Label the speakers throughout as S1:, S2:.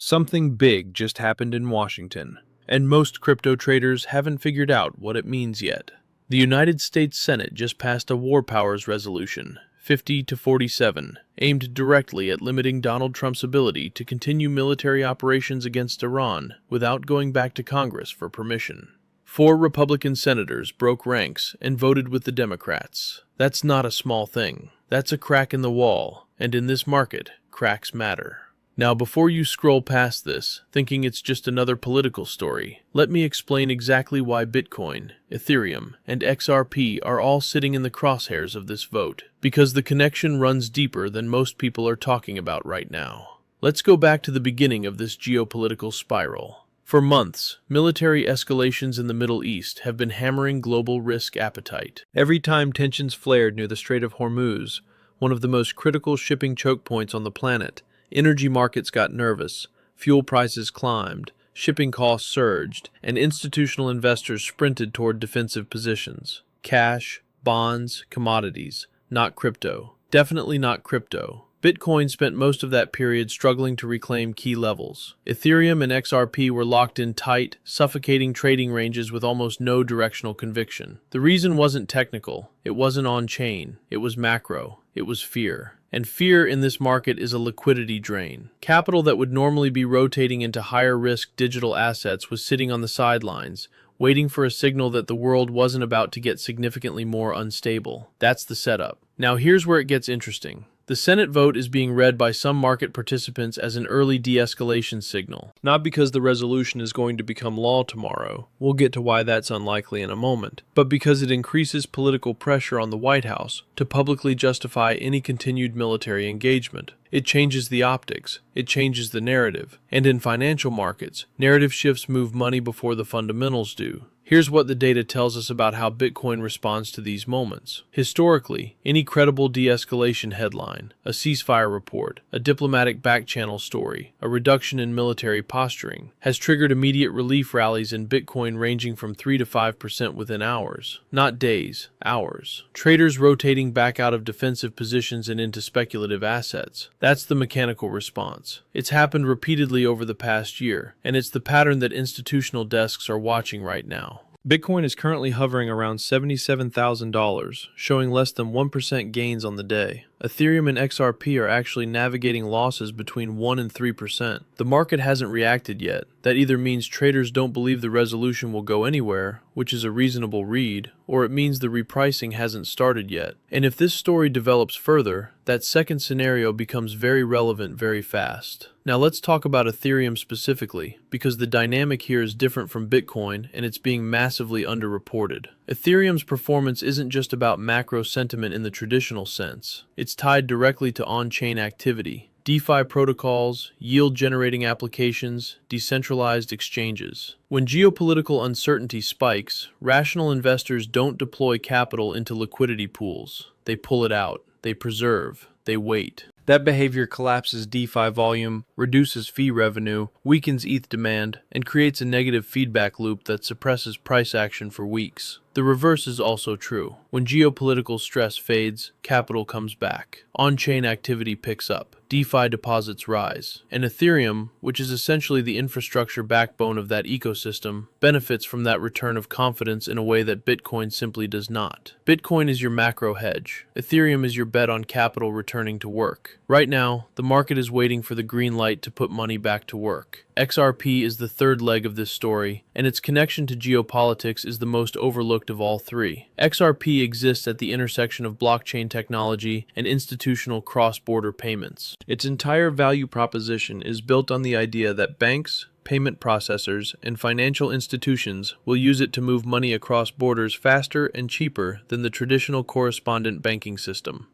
S1: Something big just happened in Washington, and most crypto traders haven't figured out what it means yet. The United States Senate just passed a War Powers Resolution, 50-47, aimed directly at limiting Donald Trump's ability to continue military operations against Iran without going back to Congress for permission. 4 Republican senators broke ranks and voted with the Democrats. That's not a small thing. That's a crack in the wall, and in this market, cracks matter. Now, before you scroll past this, thinking it's just another political story, let me explain exactly why Bitcoin, Ethereum, and XRP are all sitting in the crosshairs of this vote, because the connection runs deeper than most people are talking about right now. Let's go back to the beginning of this geopolitical spiral. For months, military escalations in the Middle East have been hammering global risk appetite. Every time tensions flared near the Strait of Hormuz, one of the most critical shipping choke points on the planet, energy markets got nervous, fuel prices climbed, shipping costs surged, and institutional investors sprinted toward defensive positions. Cash, bonds, commodities, not crypto. Definitely not crypto. Bitcoin spent most of that period struggling to reclaim key levels. Ethereum and XRP were locked in tight, suffocating trading ranges with almost no directional conviction. The reason wasn't technical. It wasn't on-chain. It was macro. It was fear. And fear in this market is a liquidity drain. Capital that would normally be rotating into higher-risk digital assets was sitting on the sidelines, waiting for a signal that the world wasn't about to get significantly more unstable. That's the setup. Now here's where it gets interesting. The Senate vote is being read by some market participants as an early de-escalation signal. Not because the resolution is going to become law tomorrow, we'll get to why that's unlikely in a moment, but because it increases political pressure on the White House to publicly justify any continued military engagement. It changes the optics, it changes the narrative, and in financial markets, narrative shifts move money before the fundamentals do. Here's what the data tells us about how Bitcoin responds to these moments. Historically, any credible de-escalation headline, a ceasefire report, a diplomatic back-channel story, a reduction in military posturing, has triggered immediate relief rallies in Bitcoin ranging from 3 to 5% within hours. Not days, hours. Traders rotating back out of defensive positions and into speculative assets. That's the mechanical response. It's happened repeatedly over the past year, and it's the pattern that institutional desks are watching right now. Bitcoin is currently hovering around $77,000, showing less than 1% gains on the day. Ethereum and XRP are actually navigating losses between 1 and 3%. The market hasn't reacted yet. That either means traders don't believe the resolution will go anywhere, which is a reasonable read, or it means the repricing hasn't started yet. And if this story develops further, that second scenario becomes very relevant very fast. Now let's talk about Ethereum specifically, because the dynamic here is different from Bitcoin and it's being massively underreported. Ethereum's performance isn't just about macro sentiment in the traditional sense. It's tied directly to on-chain activity. DeFi protocols, yield-generating applications, decentralized exchanges. When geopolitical uncertainty spikes, rational investors don't deploy capital into liquidity pools. They pull it out. They preserve. They wait. That behavior collapses DeFi volume, reduces fee revenue, weakens ETH demand, and creates a negative feedback loop that suppresses price action for weeks. The reverse is also true. When geopolitical stress fades, capital comes back. On-chain activity picks up. DeFi deposits rise. And Ethereum, which is essentially the infrastructure backbone of that ecosystem, benefits from that return of confidence in a way that Bitcoin simply does not. Bitcoin is your macro hedge. Ethereum is your bet on capital returning to work. Right now, the market is waiting for the green light to put money back to work. XRP is the third leg of this story, and its connection to geopolitics is the most overlooked of all three. XRP exists at the intersection of blockchain technology and institutional cross-border payments. Its entire value proposition is built on the idea that banks, payment processors, and financial institutions will use it to move money across borders faster and cheaper than the traditional correspondent banking system.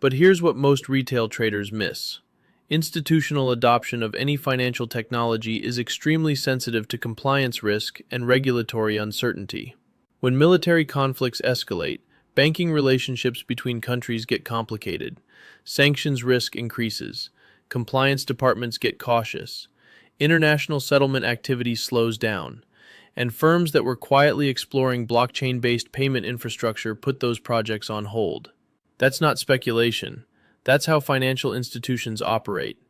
S1: But here's what most retail traders miss. Institutional adoption of any financial technology is extremely sensitive to compliance risk and regulatory uncertainty. When military conflicts escalate, banking relationships between countries get complicated, sanctions risk increases, compliance departments get cautious, international settlement activity slows down, and firms that were quietly exploring blockchain-based payment infrastructure put those projects on hold. That's not speculation. That's how financial institutions operate.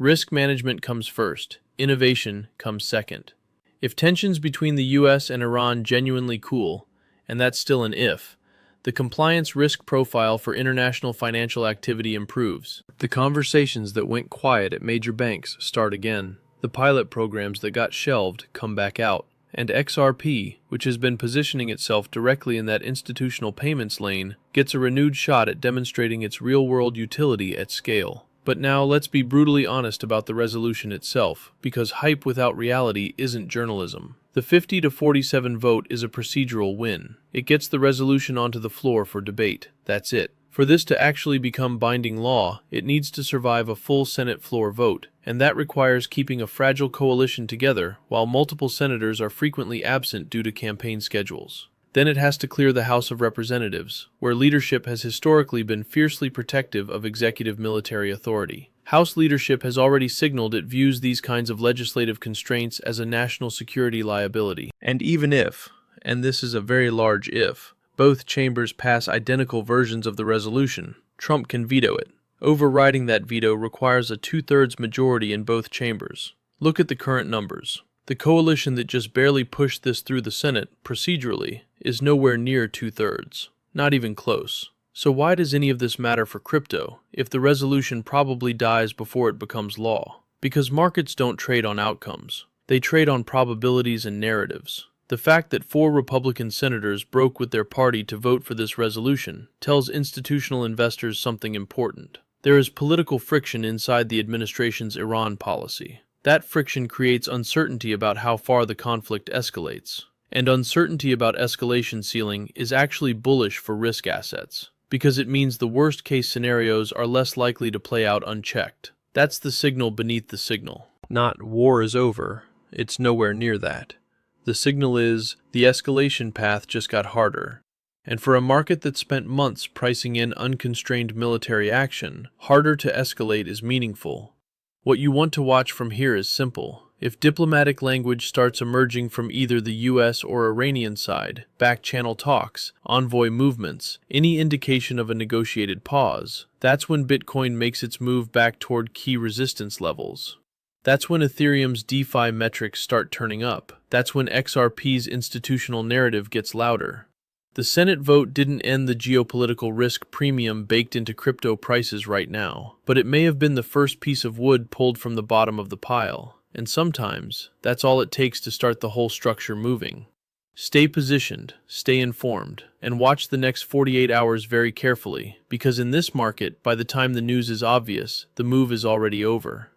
S1: Risk management comes first, innovation comes second. If tensions between the US and Iran genuinely cool, and that's still an if, the compliance risk profile for international financial activity improves. The conversations that went quiet at major banks start again. The pilot programs that got shelved come back out. And XRP, which has been positioning itself directly in that institutional payments lane, gets a renewed shot at demonstrating its real-world utility at scale. But now let's be brutally honest about the resolution itself, because hype without reality isn't journalism. The 50-47 vote is a procedural win. It gets the resolution onto the floor for debate. That's it. For this to actually become binding law, it needs to survive a full Senate floor vote, and that requires keeping a fragile coalition together while multiple senators are frequently absent due to campaign schedules. Then it has to clear the House of Representatives, where leadership has historically been fiercely protective of executive military authority. House leadership has already signaled it views these kinds of legislative constraints as a national security liability. And even if, and this is a very large if, both chambers pass identical versions of the resolution, Trump can veto it. Overriding that veto requires a two-thirds majority in both chambers. Look at the current numbers. The coalition that just barely pushed this through the Senate, procedurally, is nowhere near two-thirds. Not even close. So why does any of this matter for crypto, if the resolution probably dies before it becomes law? Because markets don't trade on outcomes. They trade on probabilities and narratives. The fact that 4 Republican senators broke with their party to vote for this resolution tells institutional investors something important. There is political friction inside the administration's Iran policy. That friction creates uncertainty about how far the conflict escalates. And uncertainty about escalation ceiling is actually bullish for risk assets, because it means the worst-case scenarios are less likely to play out unchecked. That's the signal beneath the signal. Not war is over, it's nowhere near that. The signal is, the escalation path just got harder. And for a market that spent months pricing in unconstrained military action, harder to escalate is meaningful. What you want to watch from here is simple. If diplomatic language starts emerging from either the US or Iranian side, back-channel talks, envoy movements, any indication of a negotiated pause, that's when Bitcoin makes its move back toward key resistance levels. That's when Ethereum's DeFi metrics start turning up. That's when XRP's institutional narrative gets louder. The Senate vote didn't end the geopolitical risk premium baked into crypto prices right now, but it may have been the first piece of wood pulled from the bottom of the pile. And sometimes, that's all it takes to start the whole structure moving. Stay positioned, stay informed, and watch the next 48 hours very carefully, because in this market, by the time the news is obvious, the move is already over.